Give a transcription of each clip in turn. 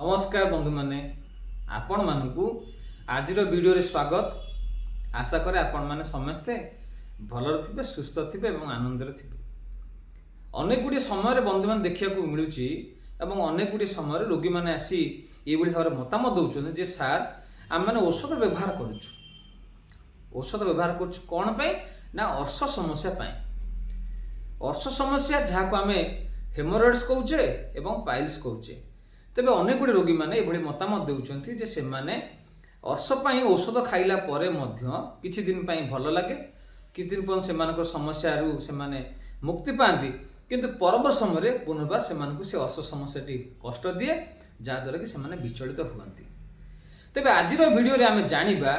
नमस्कार बंधु माने आपण मानकु आज वीडियो रे स्वागत। आशा करे आपण माने समस्ते भल थे सुस्थ थे और आनंद थे। अनेक गुड़ी समय बंधु मान देखा मिलूँ और अनेक गुड़ी समय रोगी मैंने आसी ये भाव मतामत दौरान जे सार आम मैंने औषध व्यवहार औषध व्यवहार कौन ना अर्श समस्या अर्श समस्या जहाँ को आम हेमोरॉइड्स कहचे एवं पाइल्स कहचे। तेबे अनेक गुड़ी रोगी मैंने ये मतामत देउछंती जे से माने अर्श पई औषध खाइला परे मध्य किछि दिन पई भल लागे, किछि दिन पर सेमानकर समस्या रु से माने मुक्ति पाती, किंतु परवर्त समय पुनर्बार से अर्श समस्याटी कष्ट दिए जहाँद्वारा कि से विचलित हुअन्ति। तेबे आजिर वीडियो रे आमे जानिबा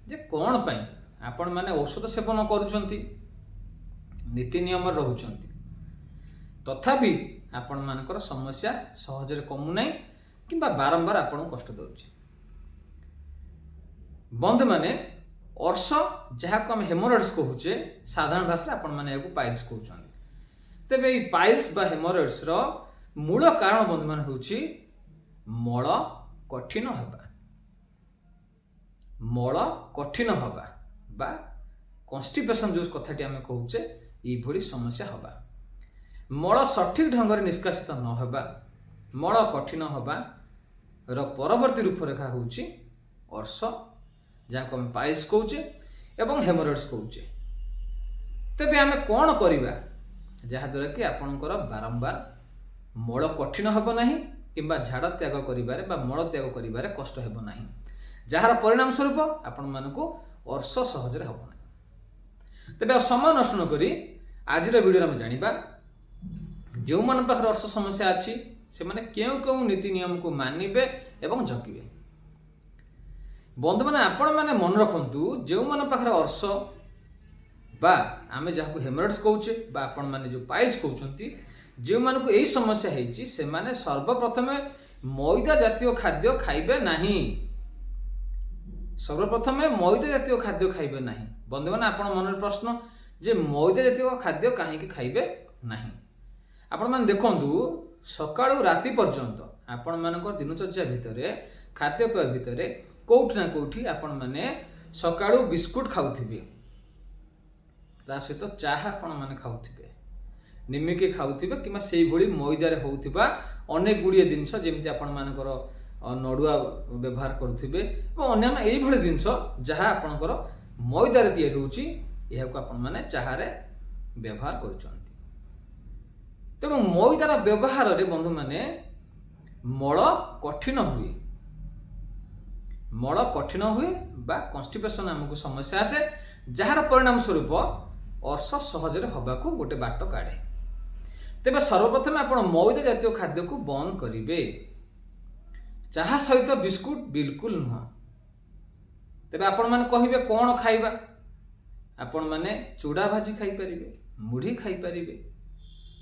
जे कोन पई आपण माने औषध सेवन करूछंती, नीति नियम रहुछंती, तथापि आपण मानकर समस्या सहजरे कमु नाही किंबा बारंबार आपण कष्ट दउछि। बंधु माने अर्श जहाँ को हम हेमोरॉइड्स कहूचे साधारण भाषा आपण माने याकू पाइल्स कहउछन। तेबे ई पाइल्स बा हेमोरॉइड्स रो मूल कारण बंधु माने होछि मल कठिन हबा, मल कठिन हबा बा कॉन्स्टिपेशन जो कथाटी आमे कहूचे ई भली समस्या हबा, मल सठिक ढंग से निष्कासित न होबा, मल कठिन होबा रो परवर्ती रूपरेखा होउची अर्श जहाँ को हम पाइल्स कहूचे एवं हेमोरॉइड्स कहूचे। तेबे आमे कोन करिबा जहाँद्वारा कि आपणकर बारंबार मल कठिन होबो नाही किंबा झाड़ा त्याग करिबारे बा मल त्याग करिबारे कष्ट हेबो नाही, जहार परिणाम स्वरूप आपण मानकु अर्श सहजरे होबो नाही। तेबे समय नष्ट न करी आजिर वीडियो में जानिबा जो मन पाखर अर्श समस्या अच्छी से माने केउ केउ नीति नियम को मानिबे एवं जगिबे। बंधु माने आपण माने मन रखंतु जो मन पाखर अर्श बा आमे जाहाको हेमोरॉइड्स कहूचे बा आपण माने जो पाइल्स कहउचंती, जो मन को एई समस्या हेची से माने सर्वप्रथम मैदा जातीय खाद्य खाइबे नाही, सर्वप्रथम मैदा जातीय खाद्य खाइबे नाही। बंधु माने आपण मनर प्रश्न जे मैदा जातीय खाद्य काहे खाइबे नाही। आपण माने देखंतु सकाळु राति पर्यंत आपण मानकर दिनचर्या भितरे खाद्यपेय भितरे कोउठी ना कोउठी आपण माने सकाळु बिस्कुट खाउथिबे, ता सहित चाहा आपण माने खाउथिबे, निमिकी खाउथिबे किमा सेही भली मैदारे होउथिबा अनेक गुड़िए जिनस जेमति आपण मानकर नडुआ व्यवहार करुथिबे और अन्य एई भली जिनस जहा आपणकर मैदारे तैयारी होउची एहाको आपण माने चाहारे व्यवहार करूछन। तेणु मैदार व्यवहार रे बंधु माने मल कठिन हुए, मल कठिन हुए बा कॉन्स्टिपेशन नामक समस्या आसे जार परिणाम स्वरूप अर्श सहजरे हबाकू गोटे बाट काढ़े। तेबे सर्वप्रथम आपण मैदा जातीय खाद्य को बंद करिवे, चाहा सहित बिस्कुट बिल्कुल नुह। तेबे आपण माने कहिबे कोन खाइबा, आपण माने चूड़ा भाजी खाई परिबे, मुढ़ी खाई परिबे,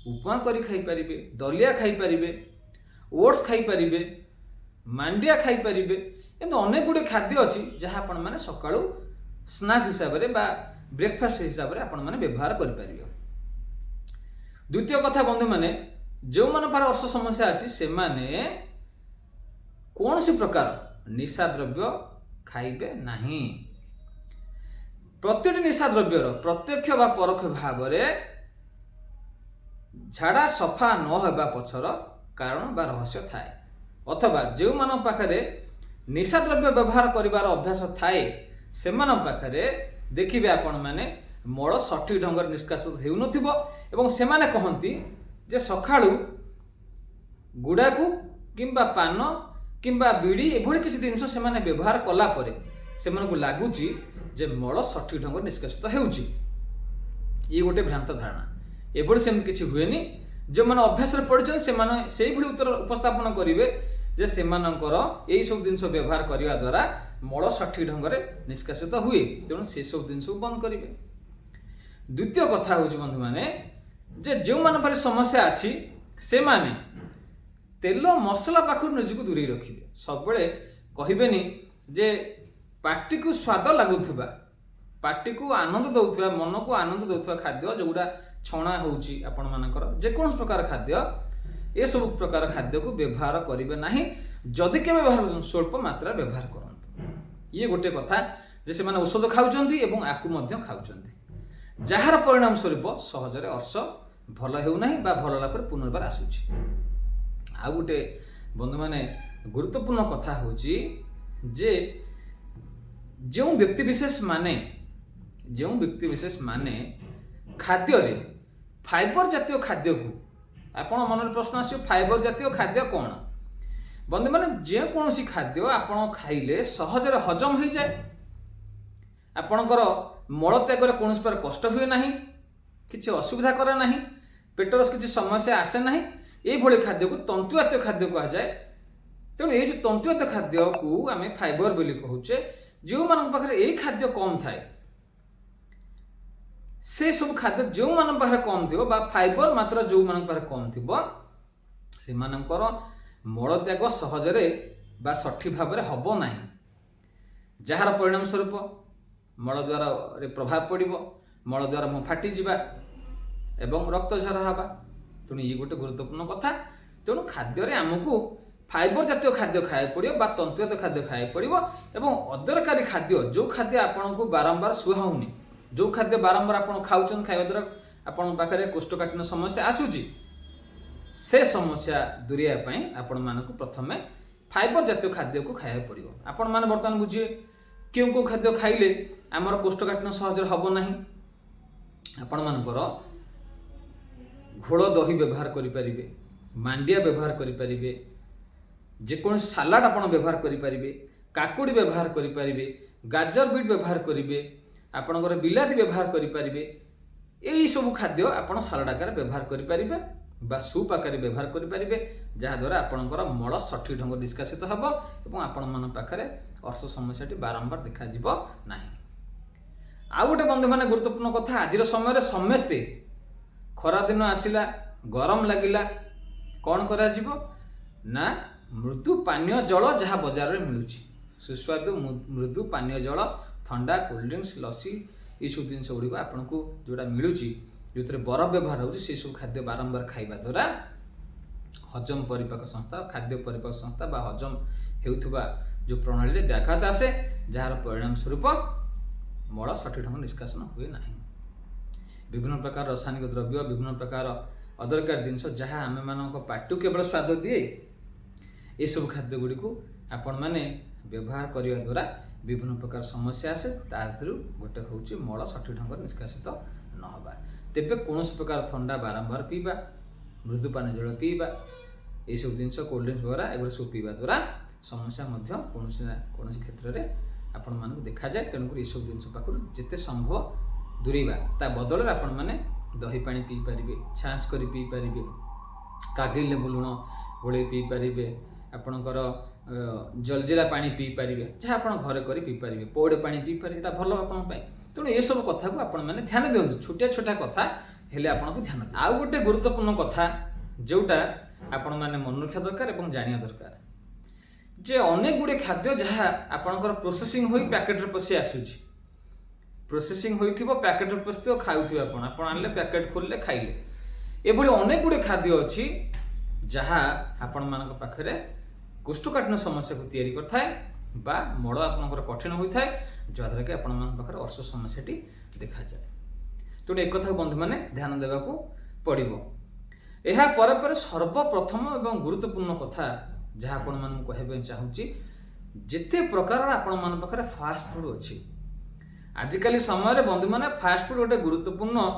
उपमा करी खाई परिबे, दलिया खाई परिबे, ओट्स खाई परिबे, मांडिया खाई परिबे, एमन अनेक गुडे खाद्य अछि जहाँ आपण माने सकाळु स्नैक्स हिसाब रे बा ब्रेकफास्ट हिसाब रे आपण माने व्यवहार करि परिबे। द्वितीय कथा बंधु माने जो मन पर अर्श समस्या अछि से माने कोनसी प्रकार निशा द्रव्य खाइबे नाही। प्रत्येक निशा द्रव्यर प्रत्यक्ष बा परोक्ष भाव रे झाड़ा सफा न होबा पछर कारण बा रहस्य थाए, अथवा जो मान पाखरे निशा द्रव्य व्यवहार करिवार अभ्यास थाए से मान पाखरे देखिबे आपण माने मल सठिक ढंग निष्कासित हेउ नथिबो एवं से माने कहंती जे सखाळु गुडाकू किंबा पान किंबा बीड़ी एभली किछि दिनस से माने व्यवहार कला परे से मानकु लागुची जे मल सठिक ढंग निष्कासित हेउची। ये गोटे भ्रांत धारणा, एभली सेम किछि हुएनी। जो माने अभ्यास रे पड़छन से माने सेही भली उत्तर उपस्थापन करिवे जे से मानकर एई सब दिनस व्यवहार करिवा द्वारा मल सठिक ढंग रे निष्कासित हुए, तेणु से सब दिनस बंद करिवे। द्वितीय कथा होछि बंधु माने जे जो मान पर समस्या अछि से माने तेल मसला पाखु निजको दूरी रखिबे। सब बेले कहिबेनी जे पाटी को स्वाद लागुथबा, पाटी को आनंद दउथबा, मन को आनंद दउथबा खाद्य जोगुडा छणा होउची आपण मानकर जे कोन प्रकार खाद्य ए सब प्रकार खाद्य को व्यवहार करिवे नाही। जदि के व्यवहार स्वल्प मात्रा व्यवहार करते ये गोटे कथा जे से औषध खाऊंट एवं आकु खाऊंट जार परिणाम स्वरूप सहजरे अर्श भल होना भल पर पुनर्बार आसूची। आ गोटे बंधु माने गुरुत्वपूर्ण कथा हूँ जे जो व्यक्तिविशेष माने खाद्य फाइबर जातीय खाद्य को आपण मन प्रश्न आस फाइबर जातीय खाद्य कौन बंधु माने जेकोसी खाद्य आपण खाइले सहजरे हजम हो जाए आपणकर मल त्यागर कौन प्रकार कष्ट हुए ना किसी असुविधा करे ना पेटर किसी समस्या आसे ना ये खाद्य को तंतुजातीय खाद्य कहुए। तेणु ये तंतुजातीय खाद्य को आम फाइबर बोली कहूचे जो मान पाखे यही खाद्य कम थाए से सब खाद्य जो मान पाखे कम थी फाइबर मात्रा जो मान पाखे कम थी से मल त्याग सहजरे सठिक भाव में हम ना जार परिणाम स्वरूप मल द्वारा प्रभाव पड़ो मल द्वारा मुँह फाटी एवं रक्त झरा हवा। तेणु ये गोटे गुरुत्वपूर्ण कथा। तेणु खाद्य आमको फाइबर जातीय खाद्य खाया पड़ो तंतुजातीय खाद्य खाया पड़ो एवं अदरकारी खाद्य जो खाद्य आपन को बारंबार सुहाऊनी जो खाद्य बारंबार आप खाऊन खाଇବା द्वारा आपण पाखे कोष्ठकाठिन्य समस्या आसूची से समस्या दूरिया आपण मानक प्रथमे फाइबर जातीय खाद्य को खाया पड़ो। आपण माने वर्तमान बुझिए क्यों को खाद्य खाइले आमर कोष्ठकाठिन्य सहज हम ना आपण मानकर घोल दही व्यवहार करें मांडिया व्यवहार करें जेको सालाड आप व्यवहार करें काकुड़ी व्यवहार करें गाजर बीट व्यवहार करेंगे आपणकर बिलाती व्यवहार करें यही सब खाद्य आप सालाड आकार व्यवहार करें सूप आकार व्यवहार करें जहाद्वारा आपणकर मल सठिक ढंग निष्कासित हम और आपण मान पाखे अर्श समस्या बारंबार देखा ना। आउ गोटे बंधु माने गुरुत्वपूर्ण कथा आज समय समस्ते खरा दिन आसला गरम लगिला कौन करा ना मृदु पानीय जल जहाँ बजार में मिलूँ सुस्वादु मृदु पानीय जल ठंडा कोल्ड ड्रिंक्स लस्सी ये सब जिन गुड़िक आपन को जोड़ा मिलूँ जो बरफ व्यवहार हो सब खाद्य बारंबार खाइबा द्वारा हजम परिपाक संस्था खाद्य परिपाक संस्था बा हजम होउथुबा जो प्रणाली में व्याघात आसे जार परिणाम स्वरूप मल सठिक ढंग निष्कासन हुए ना। विभिन्न प्रकार रासायनिक द्रव्य विभिन्न प्रकार अदरकार जिनस जहाँ आम मान पाटू केवल स्वाद दिए ये सब खाद्य गुड़ी को आपण मैंने व्यवहार करने द्वारा विभिन्न प्रकार समस्या आसे गोटे हूँ मल सठिक ढंग निष्कासित नहबा। तेबे कौन प्रकार ठंडा बारंबार पीवा मृदु पानी जल पीवा ये सब जिनस कोल्ड ड्रिंक्स वगैरह एगुड़ा सब पीवा द्वारा समस्या कौन क्षेत्र में आपण मान देखा जाए। तेणुक ये सब जिन पाखु जिते संभव दूरेबा ता बदल आपण मैंने दही पानी पी पारे छाँच कर पी पारे कागज लेबू लुण गोले पी पारे आपणकर जलजिरा पानी पी पारे जहाँ आप घरे कर पी पारे पौड़े पानी पी पारे भल आप तेणु ये सब कथा को आपण मैंने ध्यान दिंतु छोटिया छोटा कथा हेले आपन को ध्यान। आउ गोटे गुरुत्वपूर्ण कथा जोटा आपण मैंने मन रखा दरकार और जानिया दरकार जे अनेक गुड़े खाद्य जहाँ आपणकर प्रोसेसिंग होई पैकेट रे पसी आसुची प्रोसेसिंग होइथिबो पैकेट रे पसी खाउथिबे आपण आनले पैकेट खोलले खाइले एभली अनेक गुड़े खाद्य अछि जहाँ आपण मानक पाखरे कोष्ठकाठिन्य समस्या को तैयारी करथाय बा मड़ आपणकर कठिन होइथाय जहाद्वारा कि आपण मान पाखरे अर्श समस्या देखा जाए। तेणु एक कथा बंधु मैंने ध्यान देवा पड़ो। यह पर सर्वप्रथम एवं गुरुत्वपूर्ण कथा जहाँ आपण मान कहबे चाहूँगी जिते प्रकार आपण मान पाखरे फास्ट फूड अच्छी आजिकल समय बंधु मैंने फास्ट फूड गोटे गुरुत्वपूर्ण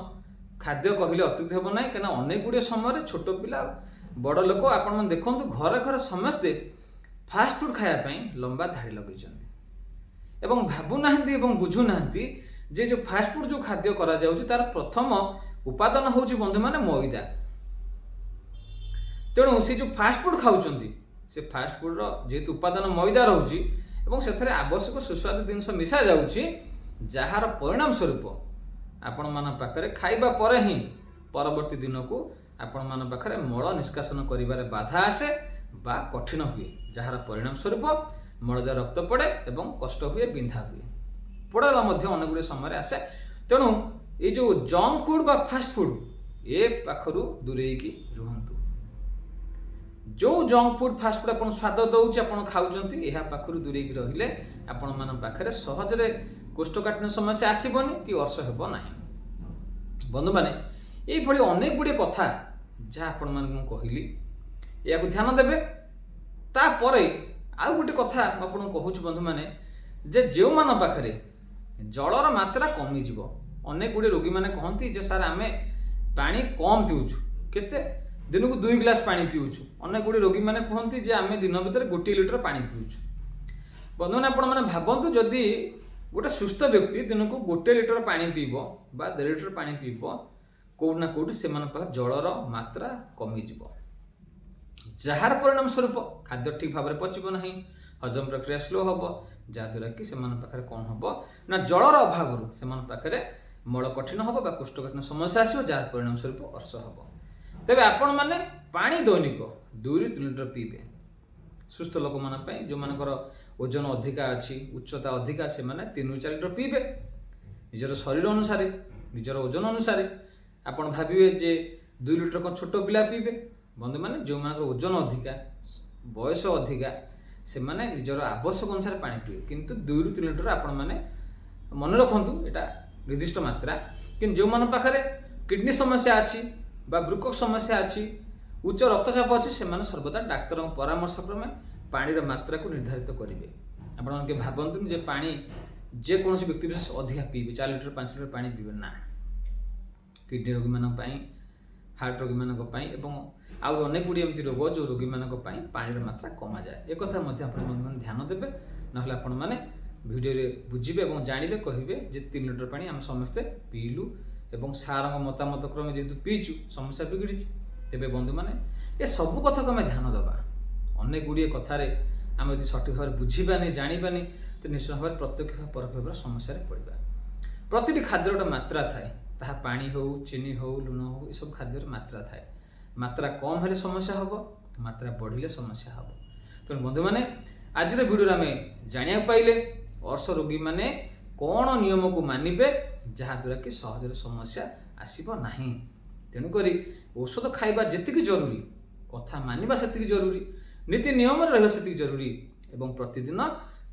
खाद्य कहले अत्युक्ति हेब ना कहीं अनेक गुड़े समय छोट पिला बड़ लोक आपण देखु घरे घरे समस्ते फास्ट फूड खायापी लंबा धाड़ी लगे एवं भावुना एवं बुझुना जे जो फास्ट फूड जो खाद्य करा जाउची तार प्रथम उपादान होची बंधु माने मैदा। तेणु से जो फास्ट फूड खाउचंदी से फास्ट फूड रो जेतु उपादान मैदा रहउची एवं सेथरे आवश्यक सुस्वादु जिनस मिसा जाउची जहार परिणाम स्वरूप आपण मान पाखरे खाइबा परे ही परवर्ती दिन को आपण मान पाखरे मल निष्कासन करिबारे बाधा आसे बा कठिन हुए जहार परिणाम स्वरूप मल द्वारा रक्त पड़े एवं कष्ट हुए बिंधा हुए पड़ाला अनेक गुड़े समय आसे। तेणु ये जो जंक फूड बा फास्ट फूड ए पाखरु दूरे की रुहंतु। जो जंक फूड फास्ट फूड आपन स्वाद दउछि आपन खाउचंती एहा पाखरु दूरेक रहिले आपन मान पाखरे सहजरे कोष्ठकाठिन्य समस्या आसीबनी कि अर्श हेबो नाही। बंधु माने एई भली अनेक गुडी कथा जा आपन मान को कहिली याकु ध्यान देबे। ता परे आ गुडी कथा आपन कहूछ बंधु माने जे जेउ मान पाखरे जलर मात्रा कमी जीवो। अनेक गुडी रोगी माने कहंती जे सर आमे पानी कम पिउछु केते दिन को 2 गिलास पानी पिउछु। अनेक गुडी रोगी माने कहंती जे आमे दिन भीतर 1 लिटर पानी पिउछु। बंधु माने आपण माने भाबंतु जदी गोटे सुस्थ व्यक्ति दिन को 1 लिटर पानी पीबो बा 1.5 लिटर पानी पीबो कोड ना कोड से मान पाखर जलर मात्रा कमी जीवो। जहार परिणाम स्वरूप खाद्य ठीक भाव में पचिबो नाही, हजम प्रक्रिया स्लो हबो, जाद्वारा कि से मान पाखरे कोन हबो ना जलर अभाव से मान पाखरे मल कठिन हबो बा कोष्ठकाठिन्य समस्या आसीबो, जार परिणाम स्वरूप अर्श हबो। तेबे आपण माने पानी दैनिक 2 ରୁ 3 लिटर पीबे। सुस्थ लोक मान पई जो मानकर ओजन अधिका अछि, उच्चता अधिका, से माने 3 ରୁ 4 लिटर पीबे निजर शरीर अनुसार, निजर ओजन अनुसार। आपण भाबिबे जे 2 लिटर को छोटो पिला पीबे। बंधु माने जो मानकर ओजन अधिका, बयस अधिका, से माने निजर आवश्यक अनुसार पानी पीबे। किंतु 2 ରୁ 3 लिटर आपण माने मन रखंतु एटा निर्दिष्ट मात्रा। किंतु जो मान पाखरे किडनी समस्या अछि बा वृक्क समस्या अछि, उच्च रक्तचाप अछि, से माने सर्वदा डाक्टर परामर्श क्रमे पानी मात्रा को निर्धारित करेंगे। आपण के भाबंतु जे पानी जे कौन व्यक्ति विशेष अधिका पीबे 4 लिटर 5 लिटर पानी पीबे ना। किडनी रोगी मान पई, हार्ट रोगी मान पई एवं आउ अनेक गुडी एमती रोग जो रोगी मान पई पानी मात्रा कमा जाए। एक कथा मध्ये आपण मन ध्यान देबे, नहले आपण माने वीडियो रे बुझिबे एवं जानिबे कहिबे जे 3 लिटर पानी हम समस्त पीलु एवं सार मतामत क्रमे जेतु पीचु समस्या बिगड़ी। तेबे बंधु माने ए सब कथा को हमें ध्यान दबा। अनेक गुडी कथा रे हम यदि सठिक भाव बुझीबानी जानिबानी तो निश्चित भाव प्रत्यक्ष भाव परोक्ष भाव समस्या रे पड़िबा। प्रतिटी खाद्यर गोटे मात्रा थाए, ताहा पानी हो, चीनी हो, लुण हो, ये सब खाद्यर मात्रा थाए। मात्रा कम हेले समस्या हबो, मात्रा बढ़िले समस्या हबो। तो बंधु माने आज रे वीडियो रे हमें जानिया पाइले अर्श रोगी माने कोन नियम को मानिबे जहा द्वारा कि सहज समस्या आसीबो नाही। तेणु करी औषध खाइबा जेतिक जरूरी, कथा मानिबा सेतिक जरूरी, नीति नियम रहिबा सेतिक जरूरी एवं प्रतिदिन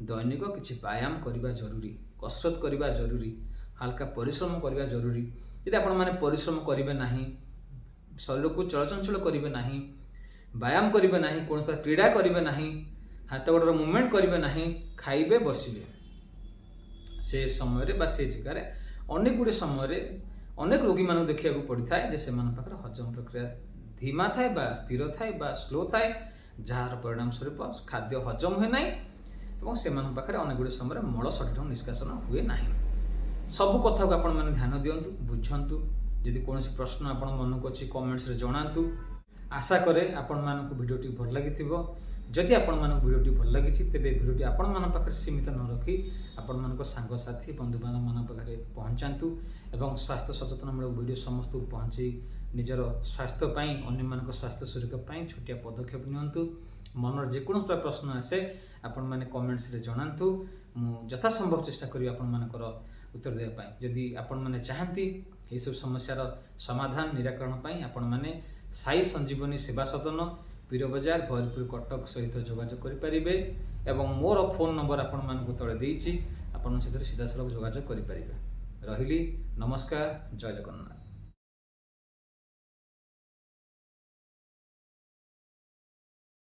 दैनिक किछि व्यायाम करिबा जरूरी, कसरत करिबा जरूरी, हल्का परिश्रम करिबा जरूरी। यदि आपण माने परिश्रम करिबे नाही, शरीर को चलचंचल करिबे नाही, व्यायाम करिबे नाही, कोन क्रीड़ा करिबे नाही, हाथ गोडर मूवमेंट करिबे नाही, खाइबे बसिबे, से समय रे बा से जगह रे अनेक गुडी समय रे अनेक रोगी मान देखिया को पड़ी थाए जे से मान पाखर हजम प्रक्रिया धीमा थाए बा स्थिर थाए बा स्लो थाए, जार परिणाम स्वरूप खाद्य हजम हुए नाही एवं से मान पाखरे अनेक गुडी समय रे मल सठिक निष्कासन हुए नाही। सब कथा को आपण माने ध्यान दियंतु, बुझंतु। यदि कोनोसी प्रश्न आपण मन को अछि कमेंट्स रे जणांतु। आशा करे आपण मान को वीडियो टी भल लागिथिबो। जदि आपण मान वीडियो भल लगी तेरे वीडियो आपण मान पाखे सीमित न रखी आपण मान सांग साथी बंधु बांधव मान पाखे पहुँचातु एवं स्वास्थ्य सचेतनमूलक वीडियो समस्त पहुँचे निजर स्वास्थ्य अन्य मान स्वास्थ्य सुरक्षा छोटिया पदक्षेप नियंतु। मनर जेकोन प्रश्न आसे आपण माने कमेंट्स रे जणांतु। मु यथासंभव चेष्टा करी आपण मानकर उत्तर देबा पई। यदि आपण माने चाहंती ए सब समस्यार समाधान निराकरण पई आपण माने साई संजीवनी सेवा सदन पीर बजार भरपुर कटक सहित जोगाजोग करें एवं मोर फोन नंबर आपण मानक तले देइछि, आपण सीधा सलख जोगाजोग करें। रहिली, नमस्कार, जय जगन्नाथ।